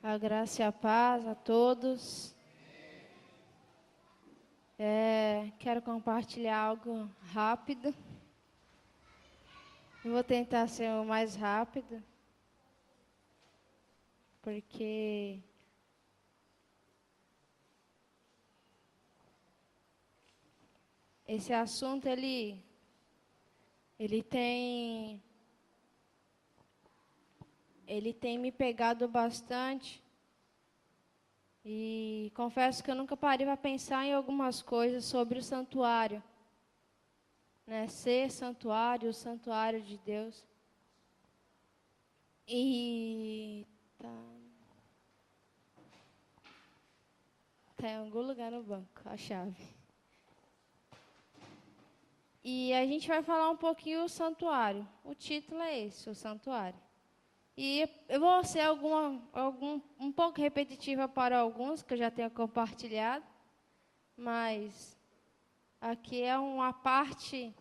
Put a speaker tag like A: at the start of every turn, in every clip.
A: A graça e a paz a todos. Quero compartilhar algo rápido. Eu vou tentar ser o mais rápido, porque esse assunto ele tem me pegado bastante. E confesso que eu nunca parei para pensar em algumas coisas sobre o santuário, né? Ser santuário, o santuário de Deus. E tá em algum lugar no banco, a chave. E a gente vai falar um pouquinho do santuário. O título é esse, o santuário. E eu vou ser um pouco repetitiva para alguns, que eu já tenho compartilhado, mas aqui é uma parte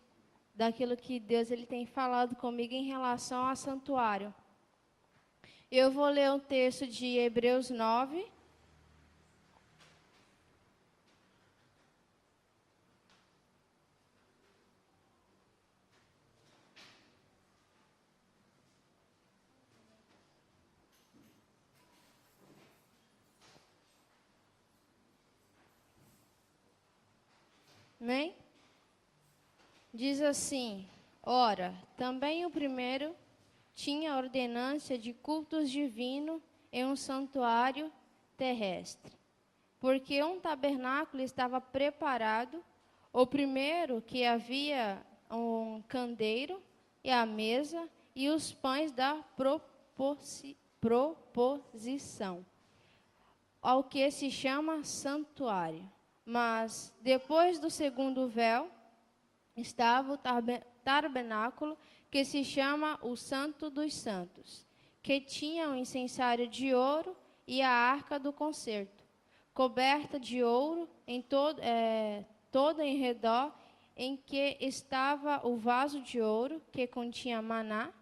A: daquilo que Deus ele tem falado comigo em relação ao santuário. Eu vou ler um texto de Hebreus 9. Amém? Diz assim: ora, também o primeiro tinha a ordenância de cultos divinos em um santuário terrestre, porque um tabernáculo estava preparado. O primeiro que havia um candeeiro e a mesa e os pães da proposição, ao que se chama santuário. Mas depois do segundo véu estava o tabernáculo, que se chama o Santo dos Santos, que tinha um incensário de ouro e a arca do concerto, coberta de ouro toda em redor, em que estava o vaso de ouro que continha maná,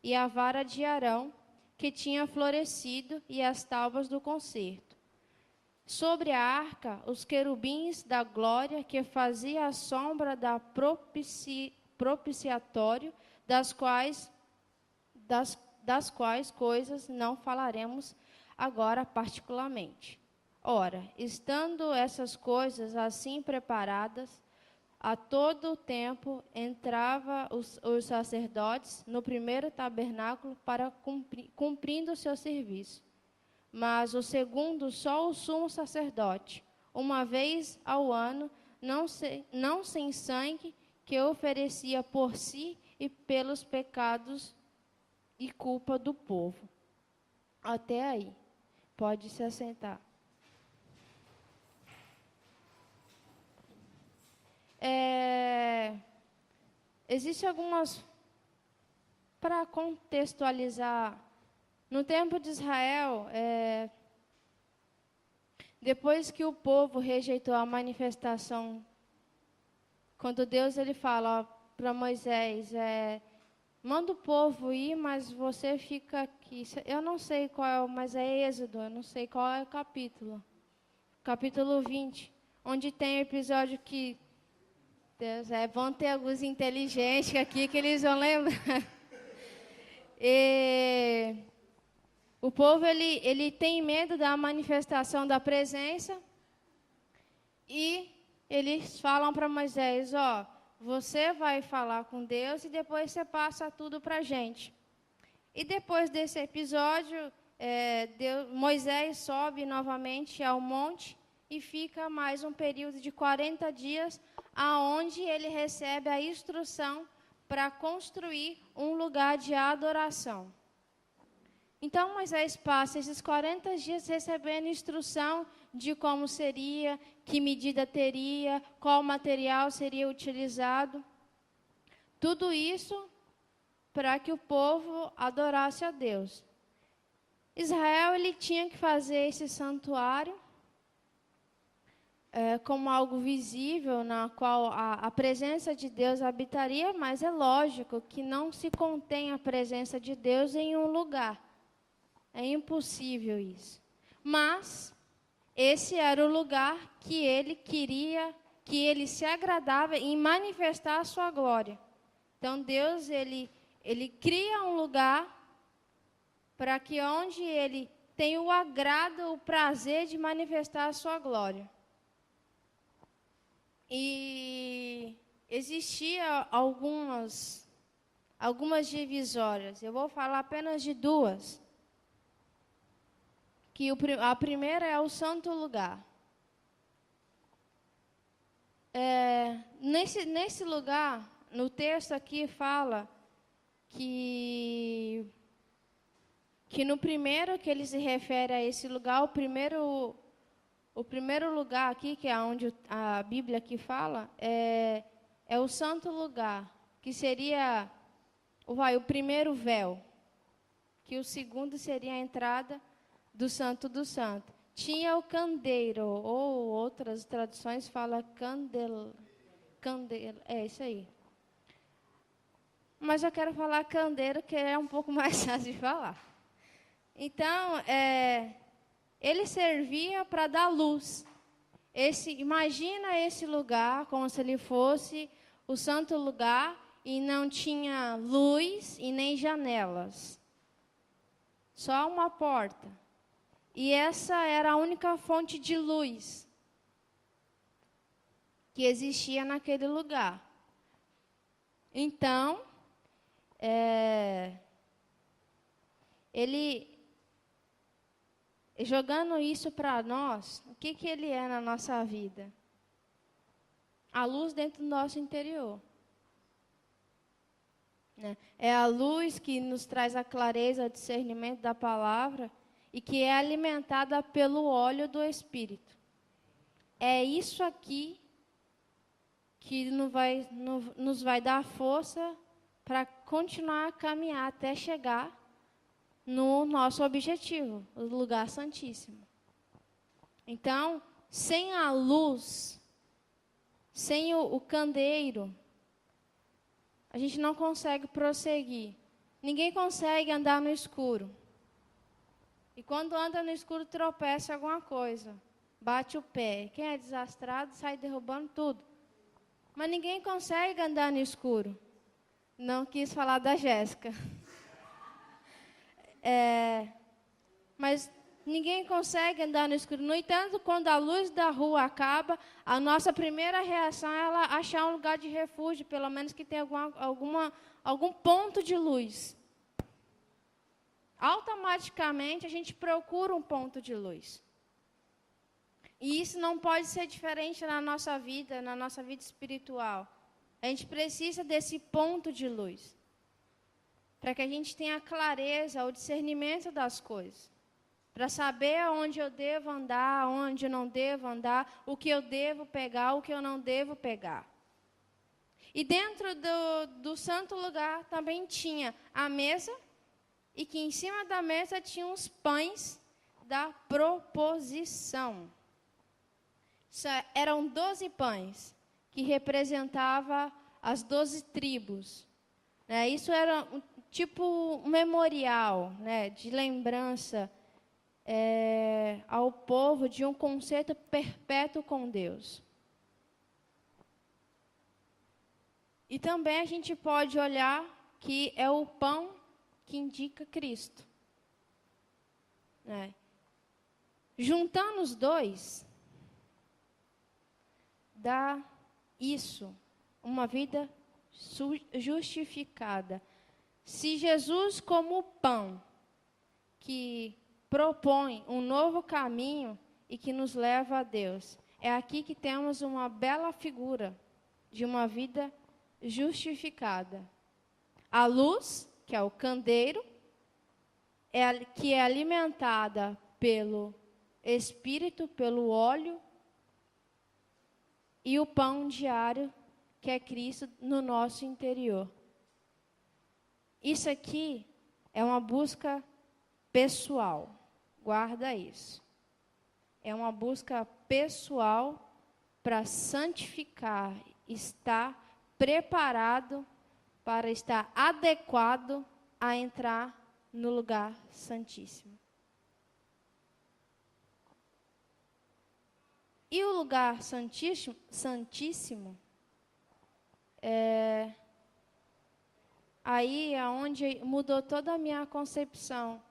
A: e a vara de Arão, que tinha florescido, e as tábuas do concerto. Sobre a arca, os querubins da glória, que fazia a sombra da propiciatório, das quais coisas não falaremos agora particularmente. Ora, estando essas coisas assim preparadas, a todo o tempo entrava os sacerdotes no primeiro tabernáculo para cumprindo o seu serviço. Mas o segundo, só o sumo sacerdote, uma vez ao ano, não sem sangue, que oferecia por si e pelos pecados e culpa do povo. Até aí. Pode se assentar. Existem algumas... Para contextualizar, no tempo de Israel, depois que o povo rejeitou a manifestação, quando Deus ele fala para Moisés, manda o povo ir, mas você fica aqui. Eu não sei qual mas é Êxodo, eu não sei qual é o capítulo. Capítulo 20, onde tem o episódio que Deus vão ter alguns inteligentes aqui que eles vão lembrar. O povo ele tem medo da manifestação da presença, e eles falam para Moisés: você vai falar com Deus e depois você passa tudo para a gente. E depois desse episódio, Moisés sobe novamente ao monte e fica mais um período de 40 dias, aonde ele recebe a instrução para construir um lugar de adoração. Então, Moisés passa esses 40 dias recebendo instrução de como seria, que medida teria, qual material seria utilizado. Tudo isso para que o povo adorasse a Deus. Israel ele tinha que fazer esse santuário como algo visível, na qual a presença de Deus habitaria, mas é lógico que não se contém a presença de Deus em um lugar. É impossível isso. Mas esse era o lugar que ele queria, que ele se agradava em manifestar a sua glória. Então, Deus, ele cria um lugar para que onde ele tem o agrado, o prazer de manifestar a sua glória. E existia algumas divisórias. Eu vou falar apenas de duas. Que a primeira é o santo lugar. Nesse lugar, no texto aqui fala que no primeiro que ele se refere a esse lugar, o primeiro lugar aqui, que é onde a Bíblia aqui fala, é o santo lugar, que seria o primeiro véu, que o segundo seria a entrada do Santo do Santo. Tinha o candeiro, ou outras traduções falam candela, é isso aí. Mas eu quero falar candeiro, que é um pouco mais fácil de falar. Então, ele servia para dar luz. Imagina esse lugar como se ele fosse o santo lugar e não tinha luz e nem janelas. Só uma porta. E essa era a única fonte de luz que existia naquele lugar. Então, ele, jogando isso para nós, o que ele é na nossa vida? A luz dentro do nosso interior. É a luz que nos traz a clareza, o discernimento da palavra e que é alimentada pelo óleo do Espírito. É isso aqui que nos vai dar força para continuar a caminhar até chegar no nosso objetivo, o lugar santíssimo. Então, sem a luz, sem o candeeiro, a gente não consegue prosseguir. Ninguém consegue andar no escuro. E quando anda no escuro, tropeça em alguma coisa. Bate o pé. Quem é desastrado sai derrubando tudo. Mas ninguém consegue andar no escuro. Não quis falar da Jéssica. Mas ninguém consegue andar no escuro. No entanto, quando a luz da rua acaba, a nossa primeira reação é ela achar um lugar de refúgio, pelo menos que tenha algum ponto de luz. Automaticamente, a gente procura um ponto de luz. E isso não pode ser diferente na nossa vida espiritual. A gente precisa desse ponto de luz, para que a gente tenha a clareza, o discernimento das coisas. Para saber aonde eu devo andar, aonde eu não devo andar, o que eu devo pegar, o que eu não devo pegar. E dentro do santo lugar também tinha a mesa, e que em cima da mesa tinha os pães da proposição. Eram 12 pães, que representavam as 12 tribos. Isso era um memorial, de lembrança ao povo de um conceito perpétuo com Deus. E também a gente pode olhar que é o pão que indica Cristo. Juntando os dois, dá isso, uma vida justificada. Se Jesus, como o pão, que propõe um novo caminho e que nos leva a Deus, é aqui que temos uma bela figura de uma vida justificada. A luz, que é o candeeiro, que é alimentada pelo Espírito, pelo óleo, e o pão diário, que é Cristo no nosso interior. Isso aqui é uma busca pessoal. Guarda isso. É uma busca pessoal para santificar, estar preparado para estar adequado a entrar no lugar santíssimo. E o lugar santíssimo aí é onde mudou toda a minha concepção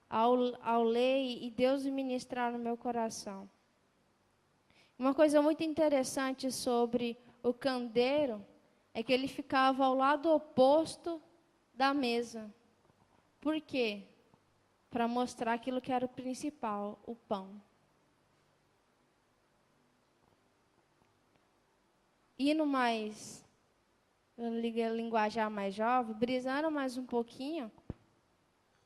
A: ao ler e Deus ministrar no meu coração. Uma coisa muito interessante sobre o candeeiro é que ele ficava ao lado oposto da mesa. Por quê? Para mostrar aquilo que era o principal, o pão. Indo mais, linguajar mais jovem, brisando mais um pouquinho,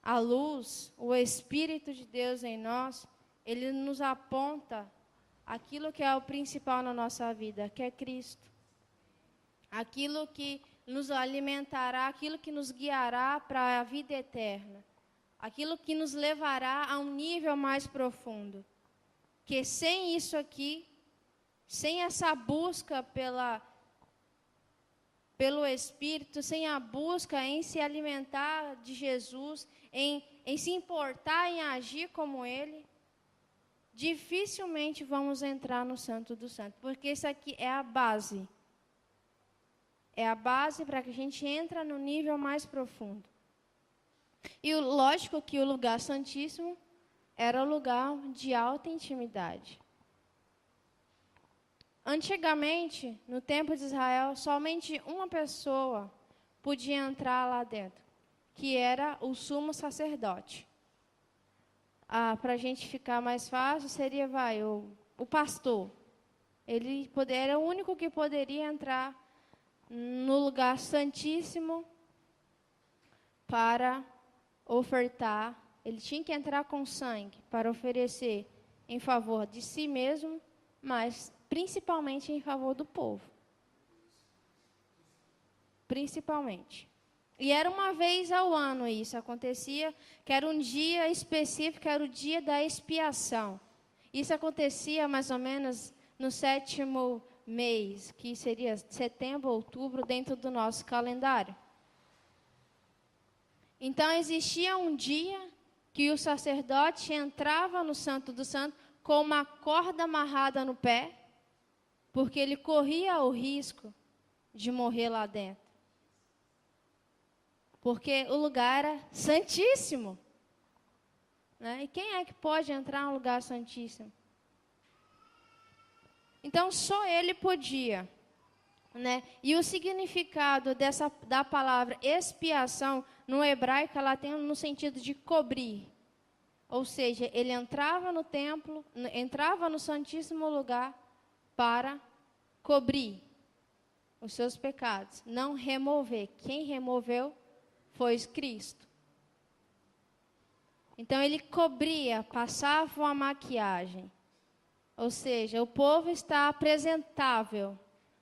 A: a luz, o Espírito de Deus em nós, ele nos aponta aquilo que é o principal na nossa vida, que é Cristo. Aquilo que nos alimentará, aquilo que nos guiará para a vida eterna. Aquilo que nos levará a um nível mais profundo. Que sem isso aqui, sem essa busca pelo Espírito, sem a busca em se alimentar de Jesus, em se importar, em agir como Ele, dificilmente vamos entrar no Santo do Santo, porque isso aqui é a base. É a base para que a gente entre no nível mais profundo. E lógico que o lugar santíssimo era o lugar de alta intimidade. Antigamente, no tempo de Israel, somente uma pessoa podia entrar lá dentro, que era o sumo sacerdote. Para a gente ficar mais fácil, seria o pastor. Ele era o único que poderia entrar no lugar santíssimo para ofertar. Ele tinha que entrar com sangue para oferecer em favor de si mesmo, mas principalmente em favor do povo. Principalmente. E era uma vez ao ano isso acontecia, que era um dia específico, era o dia da expiação. Isso acontecia mais ou menos no 7º mês, que seria setembro, outubro, dentro do nosso calendário. Então, existia um dia que o sacerdote entrava no Santo do Santo com uma corda amarrada no pé, porque ele corria o risco de morrer lá dentro. Porque o lugar era santíssimo. Né? E quem é que pode entrar no lugar santíssimo? Então, só ele podia. Né? E o significado da palavra expiação, no hebraico, ela tem no sentido de cobrir. Ou seja, ele entrava no templo, entrava no santíssimo lugar para cobrir os seus pecados, não remover. Quem removeu foi Cristo. Então, ele cobria, passava uma maquiagem. Ou seja, o povo está apresentável.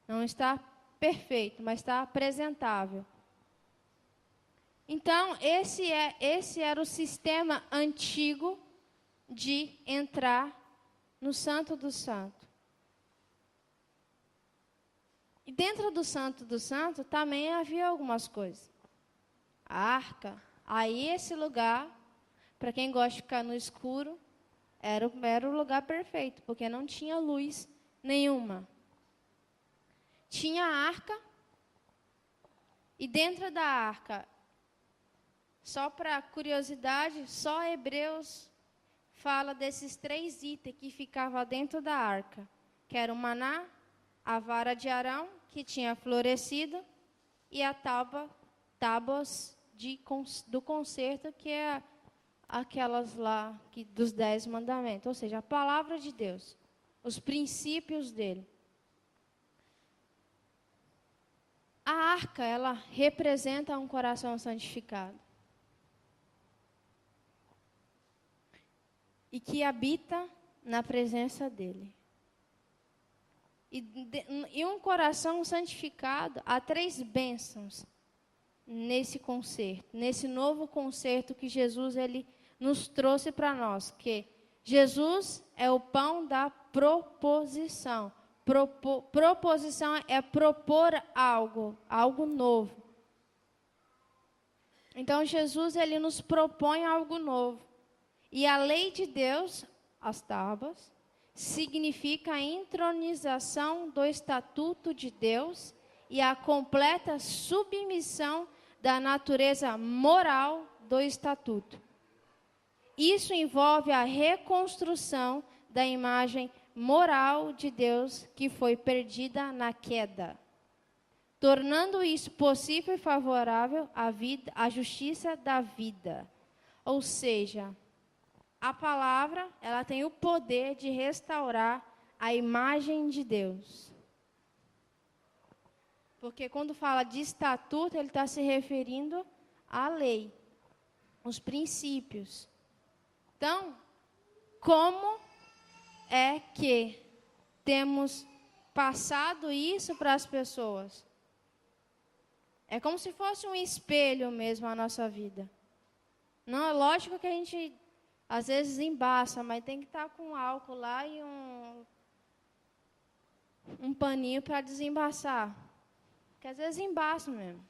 A: Não está perfeito, mas está apresentável. Então, esse era o sistema antigo de entrar no Santo do Santo. E dentro do Santo do Santo também havia algumas coisas. A arca, aí esse lugar, para quem gosta de ficar no escuro, era o lugar perfeito, porque não tinha luz nenhuma. Tinha a arca, e dentro da arca, só para curiosidade, só Hebreus fala desses 3 itens que ficavam dentro da arca, que era o maná, a vara de Arão, que tinha florescido, e a tábuas do concerto, que é aquelas lá dos 10 mandamentos, ou seja, a palavra de Deus, os princípios dele. A arca, ela representa um coração santificado. E que habita na presença dele. E um coração santificado, há 3 bênçãos nesse concerto, nesse novo concerto que Jesus ele nos trouxe para nós, que Jesus é o pão da proposição. Proposição é propor algo novo. Então, Jesus, ele nos propõe algo novo. E a lei de Deus, as tábuas, significa a entronização do estatuto de Deus e a completa submissão da natureza moral do estatuto. Isso envolve a reconstrução da imagem moral de Deus que foi perdida na queda, tornando isso possível e favorável à vida, à justiça da vida. Ou seja, a palavra, ela tem o poder de restaurar a imagem de Deus. Porque quando fala de estatuto, ele está se referindo à lei, os princípios. Então, como é que temos passado isso para as pessoas? É como se fosse um espelho mesmo a nossa vida. Não, é lógico que a gente às vezes embaça, mas tem que estar com álcool lá e um paninho para desembaçar. Porque às vezes embaça mesmo.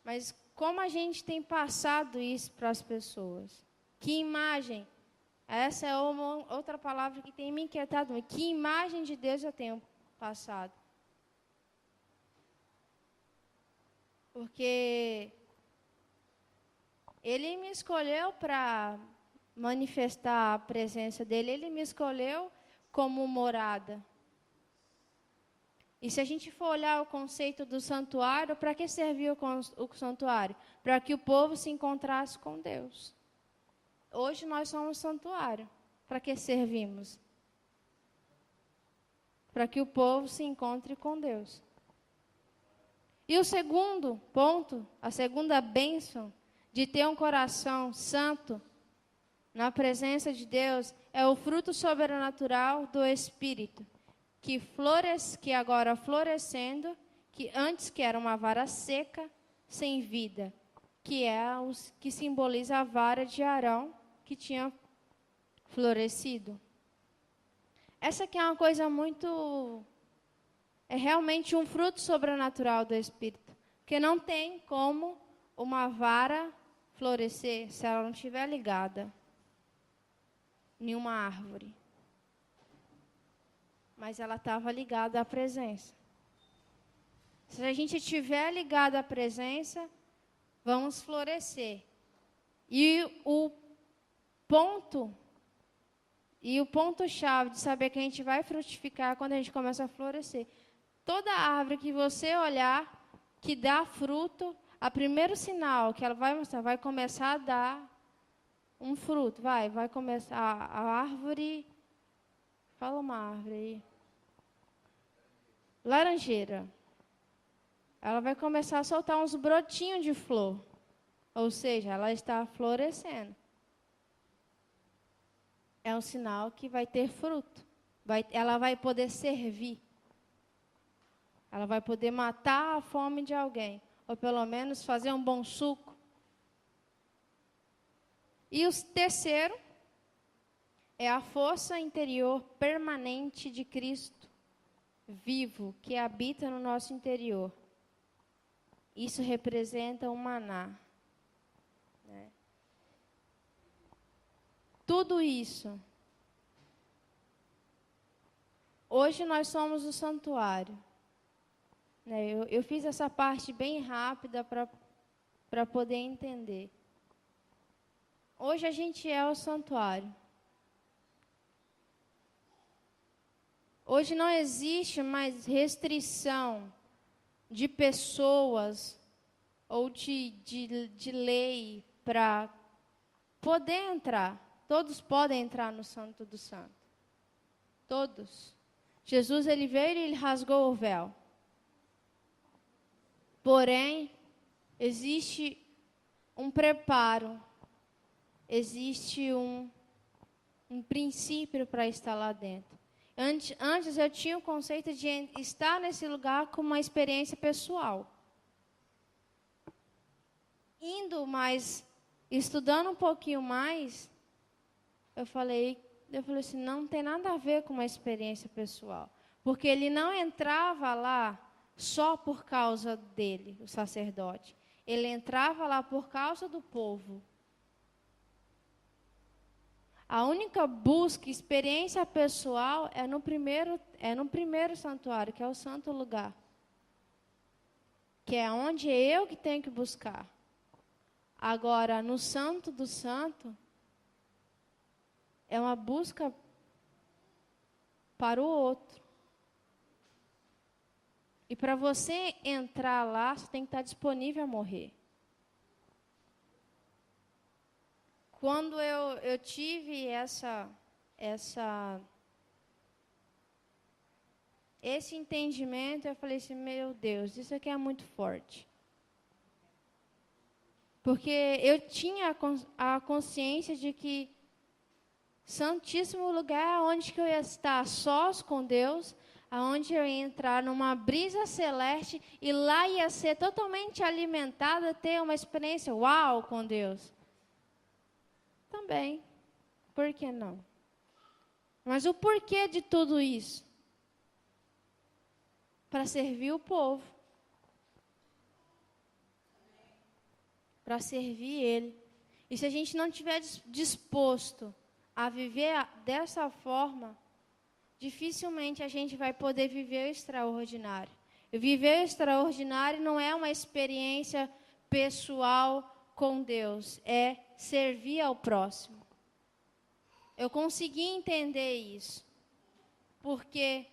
A: Mas como a gente tem passado isso para as pessoas? Que imagem? Essa é outra palavra que tem me inquietado. Que imagem de Deus eu tenho passado? Porque Ele me escolheu para manifestar a presença dEle. Ele me escolheu como morada. E se a gente for olhar o conceito do santuário, para que serviu o santuário? Para que o povo se encontrasse com Deus. Hoje nós somos santuário. Para que servimos? Para que o povo se encontre com Deus. E o segundo ponto, a segunda bênção de ter um coração santo na presença de Deus, é o fruto sobrenatural do Espírito, que agora florescendo, que antes que era uma vara seca, sem vida, que simboliza a vara de Arão, que tinha florescido. Essa aqui é uma coisa é realmente um fruto sobrenatural do Espírito, porque não tem como uma vara florescer se ela não estiver ligada em uma árvore. Mas ela estava ligada à presença. Se a gente estiver ligado à presença, vamos florescer. E o ponto-chave de saber que a gente vai frutificar quando a gente começa a florescer. Toda árvore que você olhar, que dá fruto, o primeiro sinal que ela vai mostrar, vai começar a dar um fruto. Vai começar a árvore. Fala uma árvore aí. Laranjeira. Ela vai começar a soltar uns brotinhos de flor. Ou seja, ela está florescendo. É um sinal que vai ter fruto. Ela vai poder servir. Ela vai poder matar a fome de alguém. Ou pelo menos fazer um bom suco. E o terceiro é a força interior permanente de Cristo, vivo, que habita no nosso interior. Isso representa o maná. Né? Tudo isso. Hoje nós somos o santuário. Né? Eu fiz essa parte bem rápida para poder entender. Hoje a gente é o santuário. Hoje não existe mais restrição de pessoas ou de lei para poder entrar. Todos podem entrar no Santo do Santo. Todos. Jesus, ele veio e ele rasgou o véu. Porém, existe um preparo, existe um princípio para estar lá dentro. Antes eu tinha o conceito de estar nesse lugar com uma experiência pessoal. Estudando um pouquinho mais, eu falei assim, não tem nada a ver com uma experiência pessoal. Porque ele não entrava lá só por causa dele, o sacerdote. Ele entrava lá por causa do povo. A única busca, experiência pessoal é no primeiro santuário, que é o santo lugar. Que é onde eu que tenho que buscar. Agora, no santo do santo, é uma busca para o outro. E para você entrar lá, você tem que estar disponível a morrer. Quando eu tive esse entendimento, eu falei assim, meu Deus, isso aqui é muito forte. Porque eu tinha a consciência de que Santíssimo lugar é onde que eu ia estar sós com Deus, aonde eu ia entrar numa brisa celeste e lá ia ser totalmente alimentada, ter uma experiência uau com Deus. Também, por que não? Mas o porquê de tudo isso? Para servir o povo. Para servir Ele. E se a gente não estiver disposto a viver dessa forma, dificilmente a gente vai poder viver o extraordinário. E viver o extraordinário não é uma experiência pessoal com Deus, é servir ao próximo. Eu consegui entender isso, porque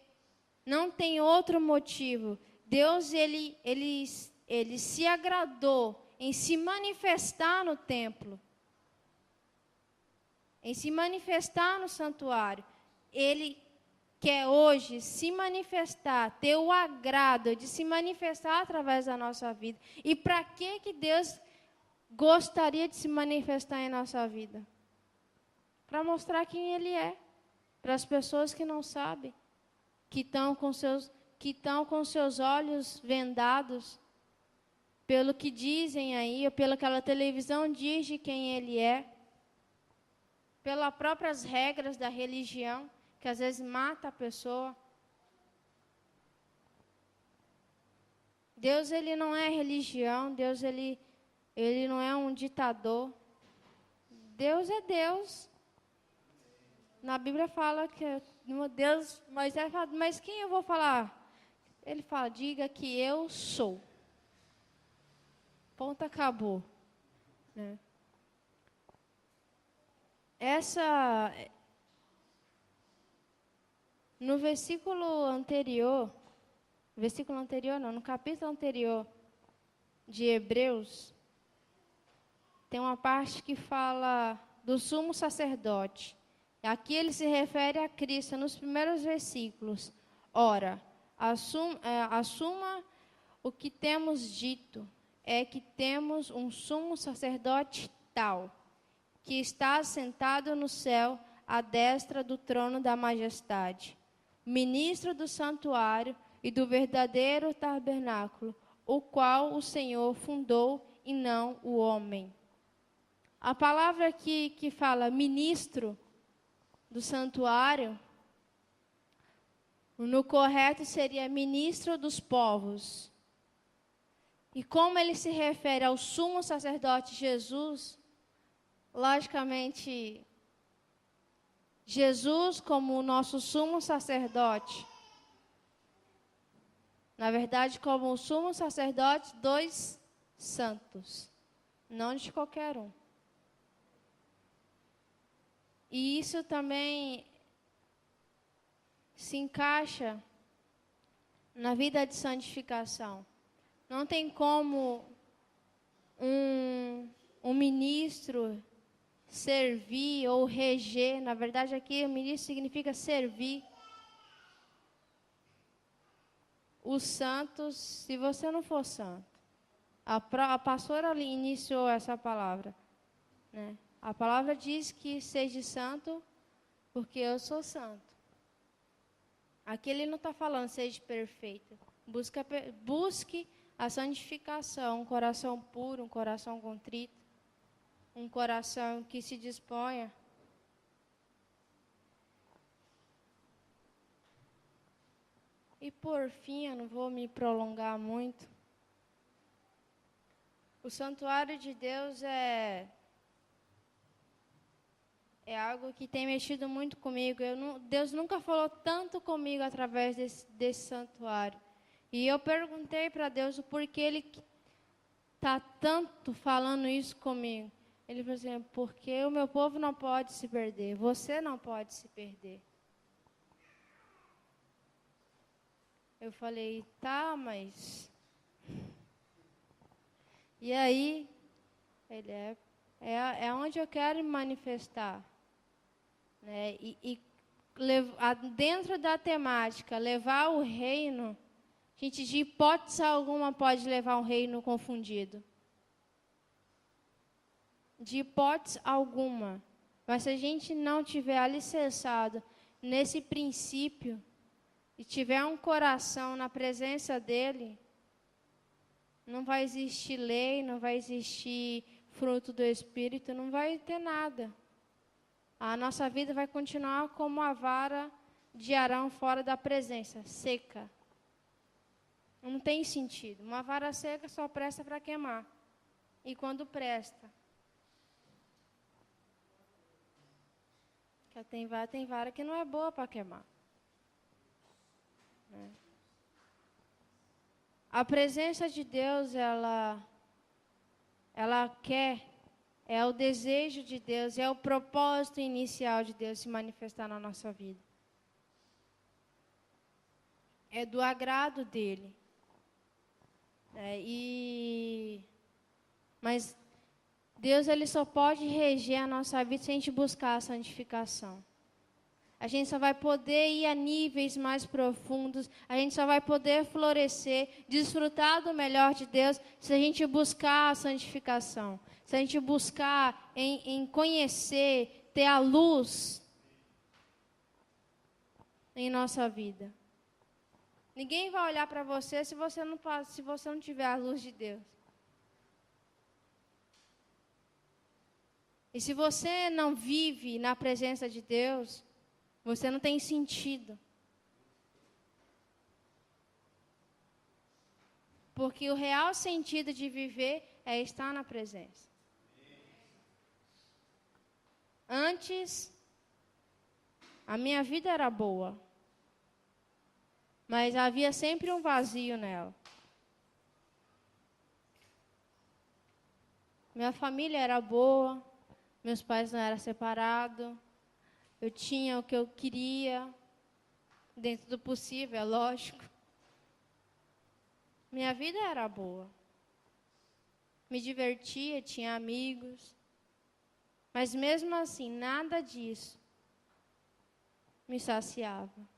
A: não tem outro motivo. Deus, ele se agradou em se manifestar no templo, em se manifestar no santuário. Ele quer hoje se manifestar, ter o agrado de se manifestar através da nossa vida. E para que Deus gostaria de se manifestar em nossa vida? Para mostrar quem Ele é, para as pessoas que não sabem, que estão com seus olhos vendados, pelo que dizem aí, ou pela aquela televisão diz de quem Ele é, pelas próprias regras da religião, que às vezes mata a pessoa. Deus, Ele não é religião, Deus, Ele não é um ditador. Deus é Deus. Na Bíblia fala que Deus, Moisés fala, mas quem eu vou falar? Ele fala, diga que eu sou. Ponto, acabou. Né? No no capítulo anterior de Hebreus, tem uma parte que fala do sumo sacerdote. Aqui ele se refere a Cristo nos primeiros versículos. Ora, assuma o que temos dito, é que temos um sumo sacerdote tal, que está assentado no céu, à destra do trono da majestade, ministro do santuário e do verdadeiro tabernáculo, o qual o Senhor fundou e não o homem. A palavra aqui que fala ministro do santuário, no correto seria ministro dos povos. E como ele se refere ao sumo sacerdote Jesus, logicamente, Jesus como o nosso sumo sacerdote, na verdade, como o sumo sacerdote dos santos, não de qualquer um. E isso também se encaixa na vida de santificação. Não tem como um ministro servir ou reger. Na verdade, aqui o ministro significa servir os santos, se você não for santo. A pastora ali iniciou essa palavra, né? A palavra diz que seja santo, porque eu sou santo. Aqui ele não está falando seja perfeito. Busque a santificação, um coração puro, um coração contrito, um coração que se disponha. E por fim, eu não vou me prolongar muito. O santuário de Deus é é algo que tem mexido muito comigo. Deus nunca falou tanto comigo através desse santuário. E eu perguntei para Deus o porquê Ele está tanto falando isso comigo. Ele falou assim, porque o meu povo não pode se perder, você não pode se perder. Eu falei, tá, mas... E aí, ele é onde eu quero me manifestar. Né? Dentro da temática, levar o reino, a gente de hipótese alguma pode levar um reino confundido. De hipótese alguma. Mas se a gente não tiver alicerçado nesse princípio e tiver um coração na presença dele, não vai existir lei, não vai existir fruto do Espírito, não vai ter nada. A nossa vida vai continuar como a vara de Arão fora da presença, seca. Não tem sentido. Uma vara seca só presta para queimar. E quando presta? Tem vara que não é boa para queimar. A presença de Deus, ela quer, é o desejo de Deus, é o propósito inicial de Deus se manifestar na nossa vida. É do agrado dele. Mas Deus ele só pode reger a nossa vida se a gente buscar a santificação. A gente só vai poder ir a níveis mais profundos, a gente só vai poder florescer, desfrutar do melhor de Deus, se a gente buscar a santificação. Se a gente buscar em conhecer, ter a luz em nossa vida. Ninguém vai olhar para você se você não tiver a luz de Deus. E se você não vive na presença de Deus, você não tem sentido. Porque o real sentido de viver é estar na presença. Antes, a minha vida era boa. Mas havia sempre um vazio nela. Minha família era boa, meus pais não eram separados, eu tinha o que eu queria, dentro do possível, é lógico. Minha vida era boa. Me divertia, tinha amigos. Mas mesmo assim, nada disso me saciava.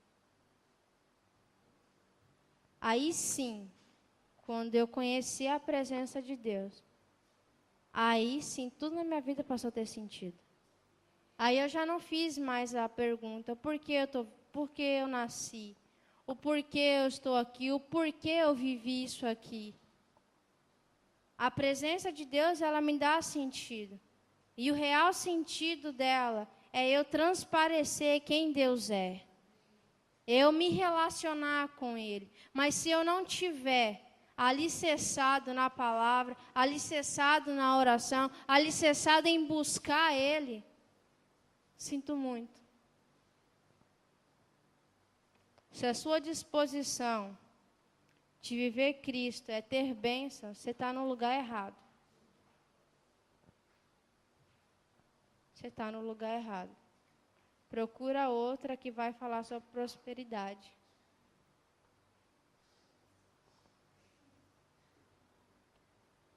A: Aí sim, quando eu conheci a presença de Deus, aí sim, tudo na minha vida passou a ter sentido. Aí eu já não fiz mais a pergunta, por que eu nasci? O porquê eu estou aqui? O porquê eu vivi isso aqui? A presença de Deus, ela me dá sentido. E o real sentido dela é eu transparecer quem Deus é. Eu me relacionar com Ele. Mas se eu não tiver alicerçado na palavra, alicerçado na oração, alicerçado em buscar Ele, sinto muito. Se a sua disposição de viver Cristo é ter bênção, você está no lugar errado. Você está no lugar errado. Procura outra que vai falar sobre prosperidade.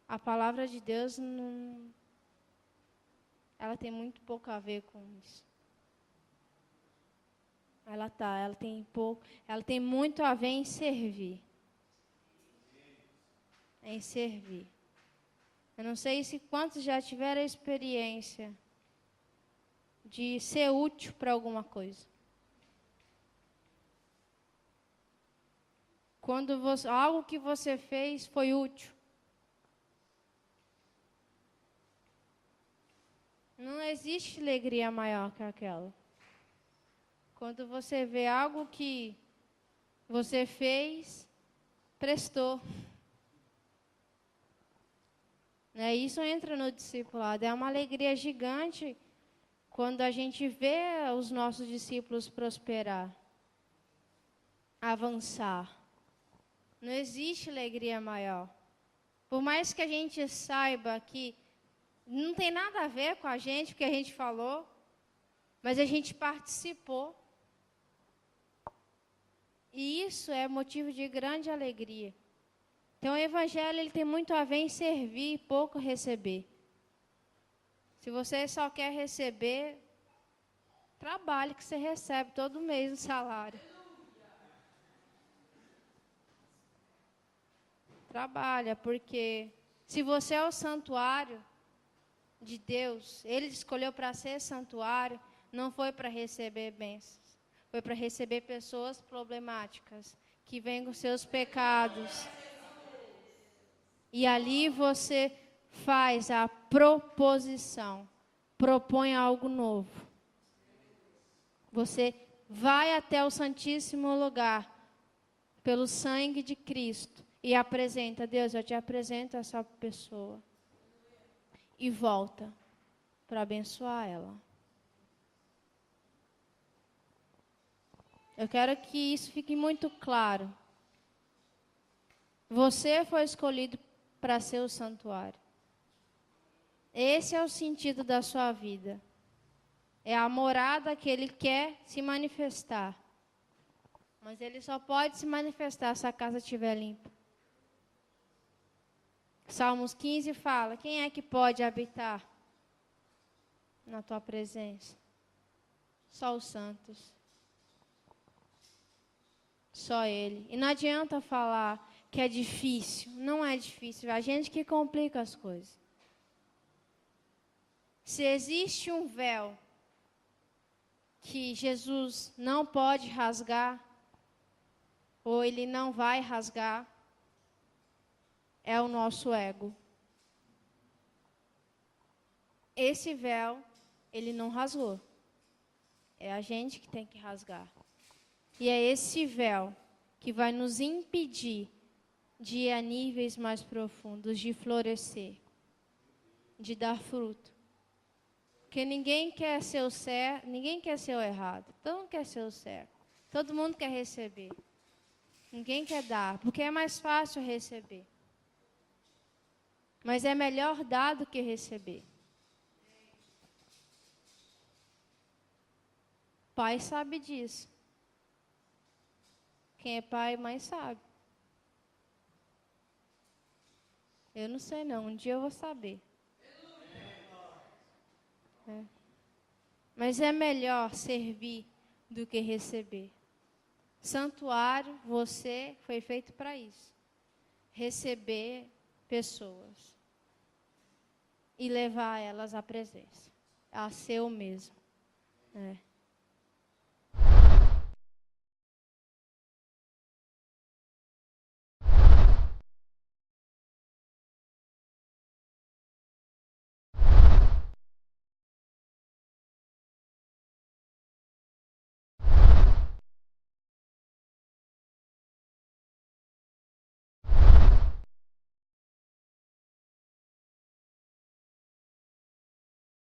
A: A palavra de Deus ela tem muito pouco a ver com isso. Ela tem muito a ver em servir. Em servir. Eu não sei se quantos já tiveram a experiência de ser útil para alguma coisa. Quando algo que você fez foi útil. Não existe alegria maior que aquela. Quando você vê algo que você fez, prestou. Isso entra no discipulado. É uma alegria gigante quando a gente vê os nossos discípulos prosperar, avançar. Não existe alegria maior. Por mais que a gente saiba que não tem nada a ver com a gente, o que a gente falou, mas a gente participou. E isso é motivo de grande alegria. Então, o Evangelho ele tem muito a ver em servir e pouco receber. Se você só quer receber, trabalhe que você recebe todo mês o salário. Trabalha, porque se você é o santuário de Deus, Ele escolheu para ser santuário, não foi para receber bênçãos, foi para receber pessoas problemáticas, que vêm com seus pecados. E ali você faz a proposição, propõe algo novo. Você vai até o Santíssimo Lugar, pelo sangue de Cristo, e apresenta, Deus, eu te apresento essa pessoa. E volta para abençoar ela. Eu quero que isso fique muito claro. Você foi escolhido para ser o santuário. Esse é o sentido da sua vida. É a morada que Ele quer se manifestar. Mas Ele só pode se manifestar se a casa estiver limpa. Salmos 15 fala, quem é que pode habitar na tua presença? Só os santos. Só Ele. E não adianta falar que é difícil. Não é difícil. É a gente que complica as coisas. Se existe um véu que Jesus não pode rasgar, ou Ele não vai rasgar, é o nosso ego. Esse véu, Ele não rasgou. É a gente que tem que rasgar. E é esse véu que vai nos impedir de ir a níveis mais profundos, de florescer, de dar fruto. Porque ninguém quer ser o certo, ninguém quer ser o errado. Todo mundo quer ser o certo. Todo mundo quer receber. Ninguém quer dar, porque é mais fácil receber. Mas é melhor dar do que receber. Pai sabe disso. Quem é pai e mãe sabe. Eu não sei não, um dia eu vou saber. É. Mas é melhor servir do que receber. Santuário, você foi feito para isso. Receber pessoas. E levar elas à presença. A ser o mesmo. É.